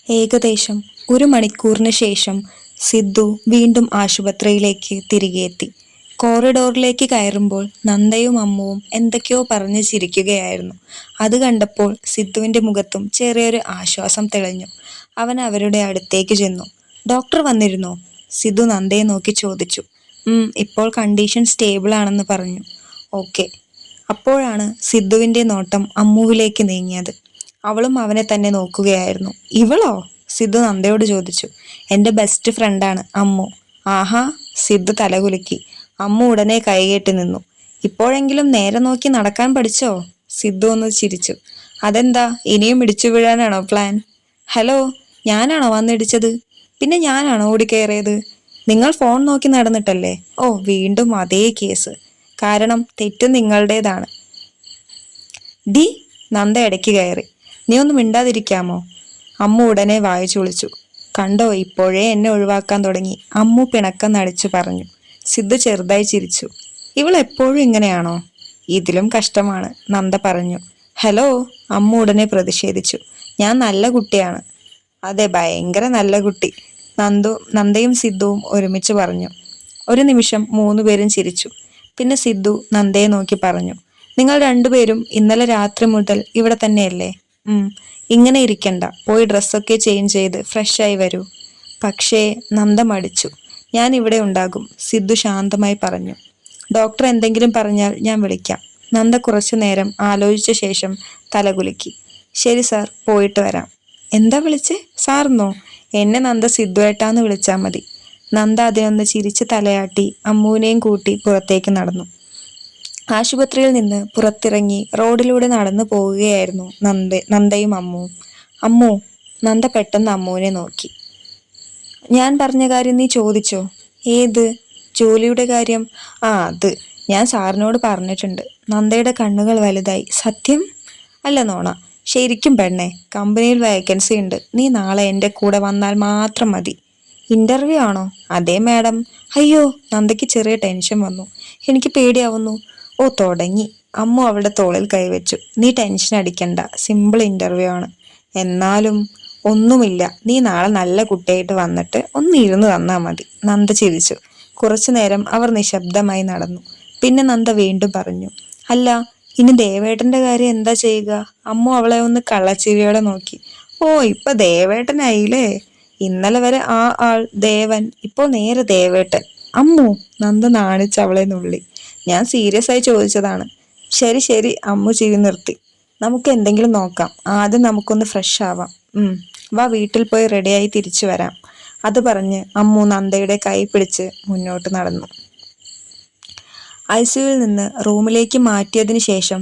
ഏകദേശം 1 മണിക്കൂറിന് ശേഷം സിദ്ധു വീണ്ടും ആശുപത്രിയിലേക്ക് തിരികെ എത്തി. കോറിഡോറിലേക്ക് കയറുമ്പോൾ നന്ദയും അമ്മുവും എന്തൊക്കെയോ പറഞ്ഞ് ചിരിക്കുകയായിരുന്നു. അത് കണ്ടപ്പോൾ സിദ്ധുവിന്റെ മുഖത്തും ചെറിയൊരു ആശ്വാസം തെളിഞ്ഞു. അവൻ അവരുടെ അടുത്തേക്ക് ചെന്നു. ഡോക്ടർ വന്നിരുന്നോ? സിദ്ധു നന്ദയെ നോക്കി ചോദിച്ചു. ഇപ്പോൾ കണ്ടീഷൻ സ്റ്റേബിൾ ആണെന്ന് പറഞ്ഞു. ഓക്കെ. അപ്പോഴാണ് സിദ്ധുവിന്റെ നോട്ടം അമ്മുവിലേക്ക് നീങ്ങിയത്. അവളും അവനെ തന്നെ നോക്കുകയായിരുന്നു. ഇവളോ? സിദ്ധു നന്ദയോട് ചോദിച്ചു. എൻ്റെ ബെസ്റ്റ് ഫ്രണ്ടാണ് അമ്മു. ആഹാ. സിദ്ധു തലകുലുക്കി. അമ്മു ഉടനെ കൈകെട്ടി നിന്നു. ഇപ്പോഴെങ്കിലും നേരെ നോക്കി നടക്കാൻ പഠിച്ചോ? സിദ്ധു ഒന്ന് ചിരിച്ചു. അതെന്താ, ഇനിയും ഇടിച്ചു വീഴാനാണോ പ്ലാൻ? ഹലോ, ഞാനാണോ വന്നിടിച്ചത്? പിന്നെ ഞാനാണോ ഓടിക്കയറിയത്? നിങ്ങൾ ഫോൺ നോക്കി നടന്നിട്ടല്ലേ? ഓ, വീണ്ടും അതേ കേസ്. കാരണം തെറ്റ് നിങ്ങളുടേതാണ്. ഡി. നന്ദ ഇടയ്ക്ക് കയറി. നീ ഒന്ന് മിണ്ടാതിരിക്കാമോ? അമ്മു ഉടനെ വായ ചുളിച്ചു. കണ്ടോ, ഇപ്പോഴേ എന്നെ ഒഴിവാക്കാൻ തുടങ്ങി, അമ്മു പിണക്കം നടിച്ചു പറഞ്ഞു. സിദ്ധു ചെറുതായി ചിരിച്ചു. ഇവൾ എപ്പോഴും ഇങ്ങനെയാണോ? ഇതിലും കഷ്ടമാണ്, നന്ദ പറഞ്ഞു. ഹലോ, അമ്മു ഉടനെ പ്രതിഷേധിച്ചു. ഞാൻ നല്ല കുട്ടിയാണ്. അതെ, ഭയങ്കര നല്ല കുട്ടി, നന്ദയും സിദ്ധുവും ഒരുമിച്ച് പറഞ്ഞു. ഒരു നിമിഷം 3 പേരും ചിരിച്ചു. പിന്നെ സിദ്ധു നന്ദയെ നോക്കി പറഞ്ഞു. നിങ്ങൾ രണ്ടുപേരും ഇന്നലെ രാത്രി മുതൽ ഇവിടെ തന്നെയല്ലേ? ഇങ്ങനെ ഇരിക്കണ്ട, പോയി ഡ്രസ്സൊക്കെ ചേഞ്ച് ചെയ്ത് ഫ്രഷായി വരൂ. പക്ഷേ നന്ദ മടിച്ചു. ഞാൻ ഇവിടെ ഉണ്ടാകും, സിദ്ധു ശാന്തമായി പറഞ്ഞു. ഡോക്ടർ എന്തെങ്കിലും പറഞ്ഞാൽ ഞാൻ വിളിക്കാം. നന്ദ കുറച്ചു നേരം ആലോചിച്ച ശേഷം തലകുലുക്കി. ശരി സാർ, പോയിട്ട് വരാം. എന്താ വിളിച്ചേ? സാറിന്നോ? എന്നെ നന്ദ സിദ്ധുവേട്ടാന്ന് വിളിച്ചാൽ മതി. നന്ദ അതിനൊന്ന് ചിരിച്ച് തലയാട്ടി അമ്മുവിനെയും കൂട്ടി പുറത്തേക്ക് നടന്നു. ആശുപത്രിയിൽ നിന്ന് പുറത്തിറങ്ങി റോഡിലൂടെ നടന്നു പോവുകയായിരുന്നു നന്ദയും അമ്മുവും. അമ്മു. നന്ദ പെട്ടെന്ന് അമ്മുവിനെ നോക്കി. ഞാൻ പറഞ്ഞ കാര്യം നീ ചോദിച്ചോ? ഏത്? ജോലിയുടെ കാര്യം. അത് ഞാൻ സാറിനോട് പറഞ്ഞിട്ടുണ്ട്. നന്ദയുടെ കണ്ണുകൾ വലുതായി. സത്യം? അല്ല, നോണ. ശരിക്കും പെണ്ണെ, കമ്പനിയിൽ വേക്കൻസി ഉണ്ട്. നീ നാളെ എൻ്റെ കൂടെ വന്നാൽ മാത്രം മതി. ഇന്റർവ്യൂ ആണോ? അതെ മാഡം. അയ്യോ, നന്ദയ്ക്ക് ചെറിയ ടെൻഷൻ വന്നു. എനിക്ക് പേടിയാവുന്നു. ഓ, തുടങ്ങി. അമ്മു അവളുടെ തോളിൽ കൈവച്ചു. നീ ടെൻഷൻ അടിക്കണ്ട, സിമ്പിൾ ഇന്റർവ്യൂ ആണ്. എന്നാലും ഒന്നുമില്ല, നീ നാളെ നല്ല കുട്ടിയായിട്ട് വന്നിട്ട് ഒന്ന് ഇരുന്ന് തന്നാ മതി. നന്ദ ചിരിച്ചു. കുറച്ചു നേരം അവർ നിശബ്ദമായി നടന്നു. പിന്നെ നന്ദ വീണ്ടും പറഞ്ഞു. അല്ല, ഇനി ദേവേട്ടന്റെ കാര്യം എന്താ ചെയ്യുക? അമ്മു അവളെ ഒന്ന് കള്ളച്ചിരിയോടെ നോക്കി. ഓ, ഇപ്പൊ ദേവേട്ടനായില്ലേ? ഇന്നലെ വരെ ആ ആൾ ദേവൻ, ഇപ്പോൾ നേരെ ദേവേട്ടൻ. അമ്മു. നന്ദ നാണിച്ച് അവളെ നുള്ളി. ഞാൻ സീരിയസ് ആയി ചോദിച്ചതാണ്. ശരി ശരി, അമ്മു ചിരി നിർത്തി. നമുക്ക് എന്തെങ്കിലും നോക്കാം. ആദ്യം നമുക്കൊന്ന് ഫ്രഷ് ആവാം. വാ, വീട്ടിൽ പോയി റെഡിയായി തിരിച്ചു വരാം. അത് പറഞ്ഞ് അമ്മു നന്ദയുടെ കൈ പിടിച്ച് മുന്നോട്ട് നടന്നു. ഐസിയുവിൽ നിന്ന് റൂമിലേക്ക് മാറ്റിയതിനു ശേഷം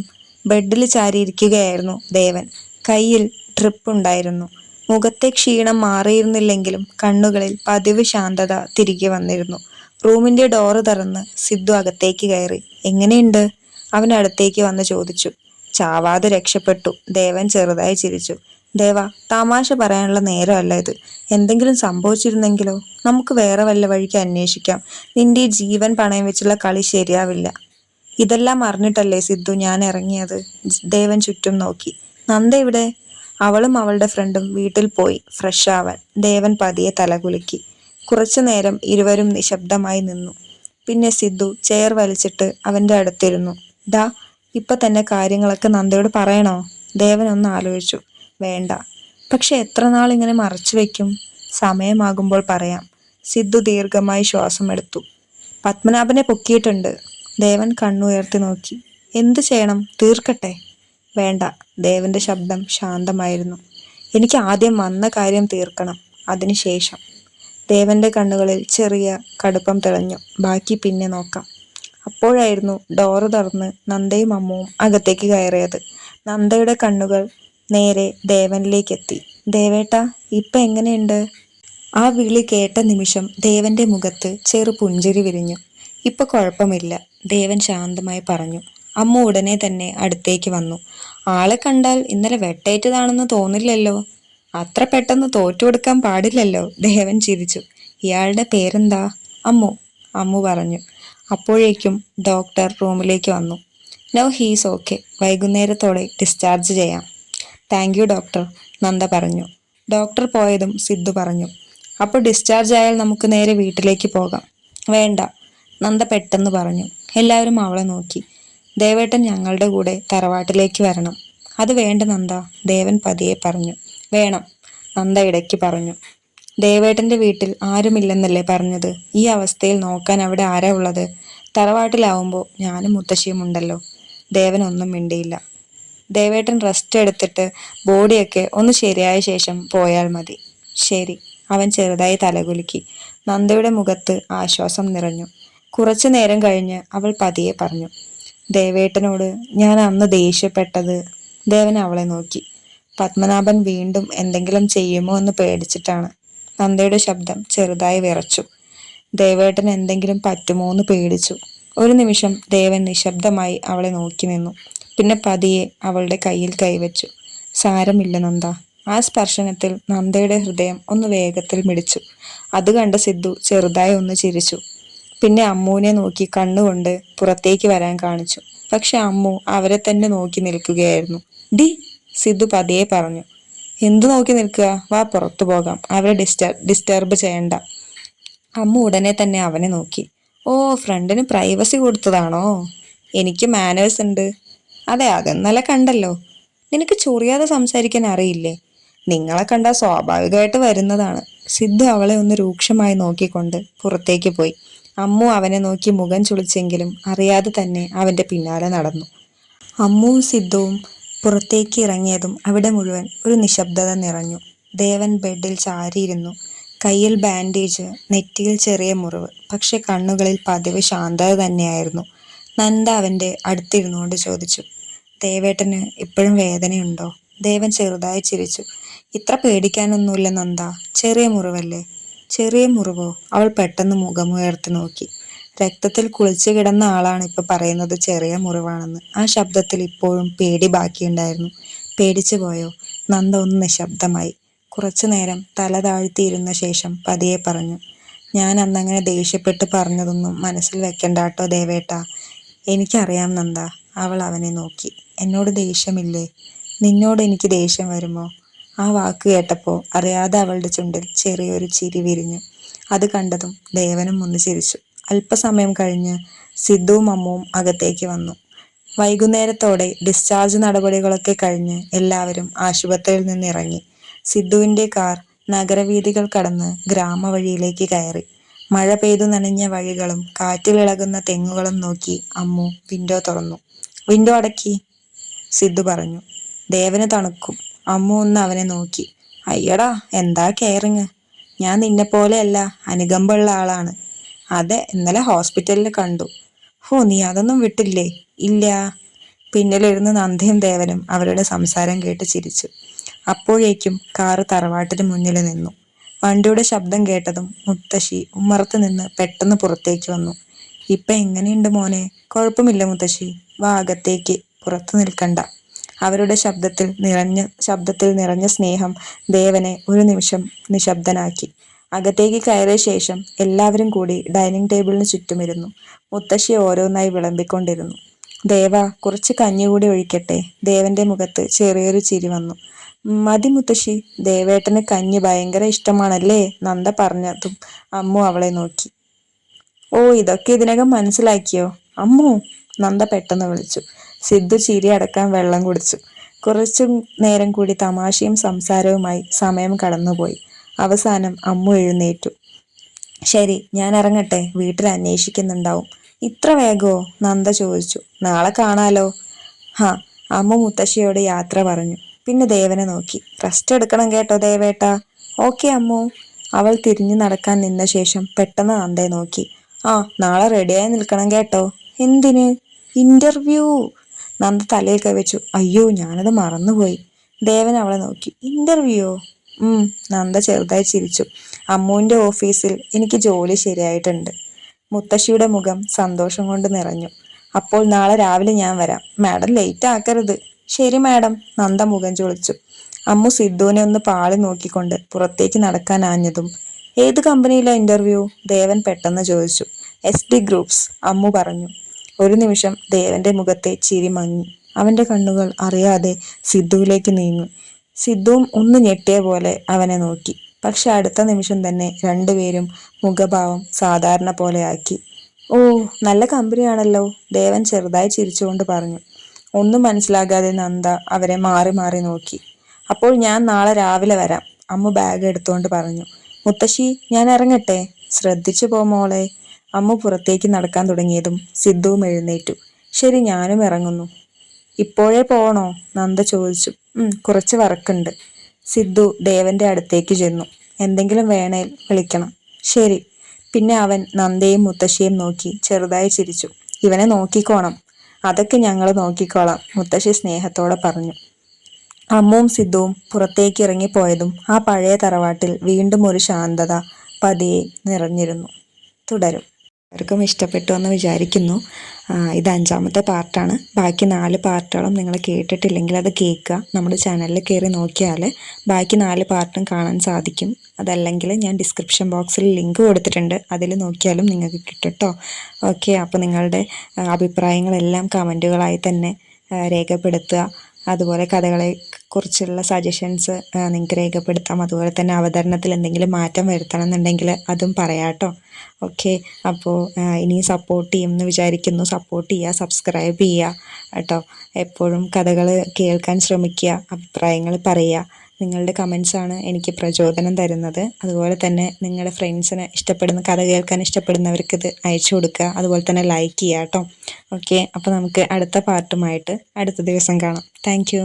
ബെഡിൽ ചാരിയിരിക്കുകയായിരുന്നു ദേവൻ. കയ്യിൽ ഡ്രിപ്പ് ഉണ്ടായിരുന്നു. മുഖത്തെ ക്ഷീണം മാറിയിരുന്നില്ലെങ്കിലും കണ്ണുകളിൽ പതിവ് ശാന്തത തിരികെ വന്നിരുന്നു. റൂമിന്റെ ഡോറ് തുറന്ന് സിദ്ധു അകത്തേക്ക് കയറി. എങ്ങനെയുണ്ട്? അവൻ അടുത്തേക്ക് വന്ന് ചോദിച്ചു. ചാവാതെ രക്ഷപ്പെട്ടു. ദേവൻ ചെറുതായി ചിരിച്ചു. ദേവ, തമാശ പറയാനുള്ള നേരമല്ല ഇത്. എന്തെങ്കിലും സംഭവിച്ചിരുന്നെങ്കിലോ? നമുക്ക് വേറെ വല്ല വഴിക്ക് അന്വേഷിക്കാം. നിന്റെ ജീവൻ പണയം വെച്ചുള്ള കളി ശരിയാവില്ല. ഇതെല്ലാം അറിഞ്ഞിട്ടല്ലേ സിദ്ധു ഞാൻ ഇറങ്ങിയത്? ദേവൻ ചുറ്റും നോക്കി. നന്ദ ഇവിടെ? അവളും അവളുടെ ഫ്രണ്ടും വീട്ടിൽ പോയി ഫ്രഷ് ആവാൻ. ദേവൻ പതിയെ തലകുലുക്കി. കുറച്ചു നേരം ഇരുവരും നിശബ്ദമായി നിന്നു. പിന്നെ സിദ്ധു ചെയർ വലിച്ചിട്ട് അവന്റെ അടുത്തിരുന്നു. ഡാ, ഇപ്പൊ തന്നെ കാര്യങ്ങളൊക്കെ നന്ദയോട് പറയണോ? ദേവൻ ഒന്ന് ആലോചിച്ചു. വേണ്ട. പക്ഷെ എത്ര നാൾ ഇങ്ങനെ മറച്ചു വെക്കും? സമയമാകുമ്പോൾ പറയാം. സിദ്ധു ദീർഘമായി ശ്വാസം എടുത്തു. പത്മനാഭനെ പൊക്കിയിട്ടുണ്ട്. ദേവൻ കണ്ണുയർത്തി നോക്കി. എന്തു ചെയ്യണം? തീർക്കട്ടെ? വേണ്ട. ദേവന്റെ ശബ്ദം ശാന്തമായിരുന്നു. എനിക്ക് ആദ്യം വന്ന കാര്യം തീർക്കണം, അതിനുശേഷം. ദേവന്റെ കണ്ണുകളിൽ ചെറിയ കടുപ്പം തെളിഞ്ഞു. ബാക്കി പിന്നെ നോക്കാം. അപ്പോഴായിരുന്നു ഡോറ് തുറന്ന് നന്ദയും അമ്മുവും അകത്തേക്ക് കയറിയത്. നന്ദയുടെ കണ്ണുകൾ നേരെ ദേവനിലേക്കെത്തി. ദേവേട്ടാ, ഇപ്പൊ എങ്ങനെയുണ്ട്? ആ വിളി കേട്ട നിമിഷം ദേവന്റെ മുഖത്ത് ചെറു പുഞ്ചിരി വിരിഞ്ഞു. ഇപ്പൊ കുഴപ്പമില്ല, ദേവൻ ശാന്തമായി പറഞ്ഞു. അമ്മ ഉടനെ തന്നെ അടുത്തേക്ക് വന്നു. ആളെ കണ്ടാൽ ഇന്നലെ വെട്ടേറ്റതാണെന്ന് തോന്നില്ലല്ലോ. അത്ര പെട്ടെന്ന് തോറ്റു കൊടുക്കാൻ പാടില്ലല്ലോ. ദേവൻ ചിരിച്ചു. ഇയാളുടെ പേരെന്താ? അമ്മു പറഞ്ഞു. അപ്പോഴേക്കും ഡോക്ടർ റൂമിലേക്ക് വന്നു. Now he's okay. വൈകുന്നേരത്തോടെ ഡിസ്ചാർജ് ചെയ്യാം. താങ്ക് യു ഡോക്ടർ, നന്ദ പറഞ്ഞു. ഡോക്ടർ പോയതും സിദ്ധു പറഞ്ഞു. അപ്പോൾ ഡിസ്ചാർജ് ആയാൽ നമുക്ക് നേരെ വീട്ടിലേക്ക് പോകാം. വേണ്ട, നന്ദ പെട്ടെന്ന് പറഞ്ഞു. എല്ലാവരും അവളെ നോക്കി. ദേവേട്ടൻ ഞങ്ങളുടെ കൂടെ തറവാട്ടിലേക്ക് വരണം. അത് വേണ്ട നന്ദ, ദേവൻ പതിയെ പറഞ്ഞു. വേണം, നന്ദ ഇടയ്ക്ക് പറഞ്ഞു. ദേവേട്ടന്റെ വീട്ടിൽ ആരുമില്ലെന്നല്ലേ പറഞ്ഞത്? ഈ അവസ്ഥയിൽ നോക്കാൻ അവിടെ ആരാ ഉള്ളത്? തറവാട്ടിലാവുമ്പോൾ ഞാനും മുത്തശ്ശിയും ഉണ്ടല്ലോ. ദേവൻ ഒന്നും മിണ്ടിയില്ല. ദേവേട്ടൻ റെസ്റ്റ് എടുത്തിട്ട് ബോഡിയൊക്കെ ഒന്ന് ശരിയായ ശേഷം പോയാൽ മതി. ശരി, അവൻ ചെറുതായി തലകുലുക്കി. നന്ദയുടെ മുഖത്ത് ആശ്വാസം നിറഞ്ഞു. കുറച്ചു നേരം കഴിഞ്ഞ് അവൾ പതിയെ പറഞ്ഞു. ദേവേട്ടനോട് ഞാൻ അന്ന് ദേഷ്യപ്പെട്ടത്. ദേവൻ അവളെ നോക്കി. പത്മനാഭൻ വീണ്ടും എന്തെങ്കിലും ചെയ്യുമോ എന്ന് പേടിച്ചിട്ടാണ്. നന്ദയുടെ ശബ്ദം ചെറുതായി വിറച്ചു. ദേവേട്ടൻ എന്തെങ്കിലും പറ്റുമോ എന്ന് പേടിച്ചു. ഒരു നിമിഷം ദേവൻ നിശബ്ദമായി അവളെ നോക്കി നിന്നു. പിന്നെ പതിയെ അവളുടെ കയ്യിൽ കൈവച്ചു. സാരമില്ല നന്ദ. ആ സ്പർശനത്തിൽ നന്ദയുടെ ഹൃദയം ഒന്ന് വേഗത്തിൽ മിടിച്ചു. അത് കണ്ട് സിദ്ധു ചെറുതായി ഒന്ന് ചിരിച്ചു. പിന്നെ അമ്മുവിനെ നോക്കി കണ്ണുകൊണ്ട് പുറത്തേക്ക് വരാൻ കാണിച്ചു. പക്ഷെ അമ്മു അവരെ തന്നെ നോക്കി നിൽക്കുകയായിരുന്നു. ഡി, സിദ്ധു പതിയെ പറഞ്ഞു. എന്തു നോക്കി നിൽക്കുക? വാ, പുറത്തു പോകാം. അവരെ ഡിസ്റ്റർബ് ചെയ്യണ്ട. അമ്മു ഉടനെ തന്നെ അവനെ നോക്കി. ഓ, ഫ്രണ്ടിന് പ്രൈവസി കൊടുത്തതാണോ? എനിക്ക് മാനേഴ്സ് ഉണ്ട്. അതെ, അതെന്നല്ല കണ്ടല്ലോ. നിനക്ക് ചൊറിയാതെ സംസാരിക്കാൻ അറിയില്ലേ? നിങ്ങളെ കണ്ടാൽ സ്വാഭാവികമായിട്ട് വരുന്നതാണ്. സിദ്ധു അവളെ ഒന്ന് രൂക്ഷമായി നോക്കിക്കൊണ്ട് പുറത്തേക്ക് പോയി. അമ്മു അവനെ നോക്കി മുഖം ചുളിച്ചെങ്കിലും അറിയാതെ തന്നെ അവന്റെ പിന്നാലെ നടന്നു. അമ്മുവും സിദ്ധുവും പുറത്തേക്ക് ഇറങ്ങിയതും അവിടെ മുഴുവൻ ഒരു നിശബ്ദത നിറഞ്ഞു. ദേവൻ ബെഡിൽ ചാരിയിരുന്നു. കയ്യിൽ ബാൻഡേജ്, നെറ്റിയിൽ ചെറിയ മുറിവ്. പക്ഷെ കണ്ണുകളിൽ പതിവ് ശാന്തത തന്നെയായിരുന്നു. നന്ദ അവന്റെ അടുത്തിരുന്നുകൊണ്ട് ചോദിച്ചു. ദേവേട്ടന് ഇപ്പോഴും വേദനയുണ്ടോ? ദേവൻ ചെറുതായി ചിരിച്ചു. ഇത്ര പേടിക്കാനൊന്നുമില്ല നന്ദ, ചെറിയ മുറിവല്ലേ. ചെറിയ മുറിവോ? അവൾ പെട്ടെന്ന് മുഖമുയർത്തി നോക്കി. രക്തത്തിൽ കുളിച്ചു കിടന്ന ആളാണ് ഇപ്പൊ പറയുന്നത് ചെറിയ മുറിവാണെന്ന്. ആ ശബ്ദത്തിൽ ഇപ്പോഴും പേടി ബാക്കിയുണ്ടായിരുന്നു. പേടിച്ചു പോയോ? നന്ദ ഒന്ന് നിശബ്ദമായി. കുറച്ചു നേരം തല താഴ്ത്തിയിരുന്ന ശേഷം പതിയെ പറഞ്ഞു. ഞാൻ അന്നങ്ങനെ ദേഷ്യപ്പെട്ട് പറഞ്ഞതൊന്നും മനസ്സിൽ വെക്കണ്ടാട്ടോ ദേവേട്ട. എനിക്കറിയാം നന്ദ. അവൾ അവനെ നോക്കി. എന്നോട് ദേഷ്യമില്ലേ? നിന്നോട് എനിക്ക് ദേഷ്യം വരുമോ? ആ വാക്ക് കേട്ടപ്പോൾ അറിയാതെ അവളുടെ ചുണ്ടിൽ ചെറിയൊരു ചിരി വിരിഞ്ഞു. അത് കണ്ടതും ദേവനും ഒന്ന് ചിരിച്ചു. അല്പസമയം കഴിഞ്ഞ് സിദ്ധുവും അമ്മുവും അകത്തേക്ക് വന്നു. വൈകുന്നേരത്തോടെ ഡിസ്ചാർജ് നടപടികളൊക്കെ കഴിഞ്ഞ് എല്ലാവരും ആശുപത്രിയിൽ നിന്ന് ഇറങ്ങി. സിദ്ധുവിന്റെ കാർ നഗരവീഥികൾ കടന്ന് ഗ്രാമവഴിയിലേക്ക് കയറി. മഴ പെയ്തു നനഞ്ഞ വഴികളും കാറ്റിലിളകുന്ന തെങ്ങുകളും നോക്കി അമ്മു വിൻഡോ തുറന്നു. വിൻഡോ അടക്കി, സിദ്ധു പറഞ്ഞു. ദേവന് തണുക്കും. അമ്മു ഒന്ന് അവനെ നോക്കി. അയ്യടാ, എന്താ കെയറിങ്. ഞാൻ നിന്നെ പോലെയല്ല, അനുകമ്പുള്ള ആളാണ്. അതെ, ഇന്നലെ ഹോസ്പിറ്റലിൽ കണ്ടു. ഹോ, നീ അതൊന്നും വിട്ടില്ലേ? ഇല്ല. പിന്നിലിരുന്ന് നന്ദയും ദേവനും അവരുടെ സംസാരം കേട്ട് ചിരിച്ചു. അപ്പോഴേക്കും കാറ് തറവാട്ടിന് മുന്നിൽ നിന്നു. വണ്ടിയുടെ ശബ്ദം കേട്ടതും മുത്തശ്ശി ഉമ്മറത്ത് നിന്ന് പെട്ടെന്ന് പുറത്തേക്ക് വന്നു. ഇപ്പൊ എങ്ങനെയുണ്ട് മോനെ? കുഴപ്പമില്ല മുത്തശ്ശി, വാ അകത്തേക്ക്, പുറത്തു നിൽക്കണ്ട. അവരുടെ ശബ്ദത്തിൽ നിറഞ്ഞ സ്നേഹം ദേവനെ ഒരു നിമിഷം നിശബ്ദനാക്കി. അകത്തേക്ക് കയറിയ ശേഷം എല്ലാവരും കൂടി ഡൈനിങ് ടേബിളിന് ചുറ്റുമിരുന്നു. മുത്തശ്ശി ഓരോന്നായി വിളമ്പിക്കൊണ്ടിരുന്നു. ദേവ, കുറച്ച് കഞ്ഞി കൂടി ഒഴിക്കട്ടെ? ദേവന്റെ മുഖത്ത് ചെറിയൊരു ചിരി വന്നു. മതി മുത്തശ്ശി. ദേവേട്ടന് കഞ്ഞി ഭയങ്കര ഇഷ്ടമാണല്ലേ? നന്ദ പറഞ്ഞതും അമ്മു അവളെ നോക്കി. ഓ, ഇതൊക്കെ ഇതിനകം മനസ്സിലാക്കിയോ അമ്മു? നന്ദ പെട്ടെന്ന് വിളിച്ചു. സിദ്ധു ചിരി അടക്കാൻ വെള്ളം കുടിച്ചു. കുറച്ചു നേരം കൂടി തമാശയും സംസാരവുമായി സമയം കടന്നുപോയി. അവസാനം അമ്മു എഴുന്നേറ്റു. ശരി, ഞാൻ ഇറങ്ങട്ടെ, വീട്ടിൽ അന്വേഷിക്കുന്നുണ്ടാവും. ഇത്ര വേഗമോ? നന്ദ ചോദിച്ചു. നാളെ കാണാലോ. ഹാ, അമ്മു മുത്തശ്ശിയോട് യാത്ര പറഞ്ഞു. പിന്നെ ദേവനെ നോക്കി. റെസ്റ്റ് എടുക്കണം കേട്ടോ ദേവേട്ട. ഓക്കെ അമ്മു. അവൾ തിരിഞ്ഞു നടക്കാൻ നിന്ന ശേഷം പെട്ടെന്ന് നന്ദയെ നോക്കി. ആ, നാളെ റെഡിയായി നിൽക്കണം കേട്ടോ. എന്തിന്? ഇന്റർവ്യൂ. നന്ദ തലയിൽ കൈവച്ചു. അയ്യോ, ഞാനത് മറന്നുപോയി. ദേവൻ അവളെ നോക്കി. ഇന്റർവ്യൂയോ? നന്ദ ചെറുതായി ചിരിച്ചു. അമ്മുവിന്റെ ഓഫീസിൽ എനിക്ക് ജോലി ശരിയായിട്ടുണ്ട്. മുത്തശ്ശിയുടെ മുഖം സന്തോഷം കൊണ്ട് നിറഞ്ഞു. അപ്പോൾ നാളെ രാവിലെ ഞാൻ വരാം. മാഡം ലേറ്റ് ആക്കരുത്. ശരി മാഡം. നന്ദ മുഖം ചൊളിച്ചു. അമ്മു സിദ്ധുവിനെ ഒന്ന് പാളി നോക്കിക്കൊണ്ട് പുറത്തേക്ക് നടക്കാൻ ആഞ്ഞതും ഏത് കമ്പനിയിലെ ഇന്റർവ്യൂ? ദേവൻ പെട്ടെന്ന് ചോദിച്ചു. SD ഗ്രൂപ്പ്സ്, അമ്മു പറഞ്ഞു. ഒരു നിമിഷം ദേവന്റെ മുഖത്തെ ചിരി മങ്ങി. അവന്റെ കണ്ണുകൾ അറിയാതെ സിദ്ധുവിലേക്ക് നീങ്ങി. സിദ്ധുവും ഒന്ന് ഞെട്ടിയ പോലെ അവനെ നോക്കി. പക്ഷെ അടുത്ത നിമിഷം തന്നെ രണ്ടുപേരും മുഖഭാവം സാധാരണ പോലെയാക്കി. ഓ, നല്ല കമ്പനിയാണല്ലോ, ദേവൻ ചെറുതായി ചിരിച്ചുകൊണ്ട് പറഞ്ഞു. ഒന്നും മനസ്സിലാകാതെ നന്ദ അവരെ മാറി മാറി നോക്കി. അപ്പോൾ ഞാൻ നാളെ രാവിലെ വരാം, അമ്മു ബാഗ് എടുത്തുകൊണ്ട് പറഞ്ഞു. മുത്തശ്ശി, ഞാൻ ഇറങ്ങട്ടെ? ശ്രദ്ധിച്ചു പോ മോളെ. അമ്മു പുറത്തേക്ക് നടക്കാൻ തുടങ്ങിയതും സിദ്ധുവും എഴുന്നേറ്റു. ശരി, ഞാനും ഇറങ്ങുന്നു. ഇപ്പോഴേ പോണോ? നന്ദ ചോദിച്ചു. കുറച്ച് വർക്കുണ്ട്. സിദ്ധു ദേവന്റെ അടുത്തേക്ക് ചെന്നു. എന്തെങ്കിലും വേണേൽ വിളിക്കണം. ശരി. പിന്നെ അവൻ നന്ദയും മുത്തശ്ശിയും നോക്കി ചെറുതായി ചിരിച്ചു. ഇവനെ നോക്കിക്കോണം. അതൊക്കെ ഞങ്ങൾ നോക്കിക്കോളാം, മുത്തശ്ശി സ്നേഹത്തോടെ പറഞ്ഞു. അമ്മുവും സിദ്ധുവും പുറത്തേക്ക് ഇറങ്ങിപ്പോയതും ആ പഴയ തറവാട്ടിൽ വീണ്ടും ഒരു ശാന്തത പതിയെ നിറഞ്ഞിരുന്നു. തുടരും. എല്ലാവർക്കും ഇഷ്ടപ്പെട്ടു എന്ന് വിചാരിക്കുന്നു. ഇത് 5ാമത്തെ പാർട്ടാണ്. ബാക്കി 4 പാർട്ടുകളും നിങ്ങൾ കേട്ടിട്ടില്ലെങ്കിൽ അത് കേൾക്കുക. നമ്മുടെ ചാനലിൽ കയറി നോക്കിയാൽ ബാക്കി 4 പാർട്ടും കാണാൻ സാധിക്കും. അതല്ലെങ്കിൽ ഞാൻ ഡിസ്ക്രിപ്ഷൻ ബോക്സിൽ ലിങ്ക് കൊടുത്തിട്ടുണ്ട്, അതിൽ നോക്കിയാലും നിങ്ങൾക്ക് കിട്ടും കേട്ടോ. ഓക്കെ, അപ്പോൾ നിങ്ങളുടെ അഭിപ്രായങ്ങളെല്ലാം കമൻറ്റുകളായി തന്നെ രേഖപ്പെടുത്തുക. അതുപോലെ കഥകളെ കുറിച്ചുള്ള സജഷൻസ് നിങ്ങൾക്ക് രേഖപ്പെടുത്താം. അതുപോലെ തന്നെ അവതരണത്തിൽ എന്തെങ്കിലും മാറ്റം വരുത്തണം എന്നുണ്ടെങ്കിൽ അതും പറയാം കേട്ടോ. ഓക്കെ, അപ്പോൾ ഇനിയും സപ്പോർട്ട് ചെയ്യുമെന്ന് വിചാരിക്കുന്നു. സപ്പോർട്ട് ചെയ്യുക, സബ്സ്ക്രൈബ് ചെയ്യുക കേട്ടോ. എപ്പോഴും കഥകൾ കേൾക്കാൻ ശ്രമിക്കുക, അഭിപ്രായങ്ങൾ പറയുക. നിങ്ങളുടെ കമൻസാണ് എനിക്ക് പ്രചോദനം തരുന്നത്. അതുപോലെ തന്നെ നിങ്ങളുടെ ഫ്രണ്ട്സിന് ഇഷ്ടപ്പെടുന്ന കഥ കേൾക്കാൻ ഇഷ്ടപ്പെടുന്നവർക്ക് ഇത് അയച്ചു കൊടുക്കുക. അതുപോലെ തന്നെ ലൈക്ക് ചെയ്യുക കേട്ടോ. ഓക്കെ, അപ്പോൾ നമുക്ക് അടുത്ത പാർട്ടുമായിട്ട് അടുത്ത ദിവസം കാണാം. താങ്ക്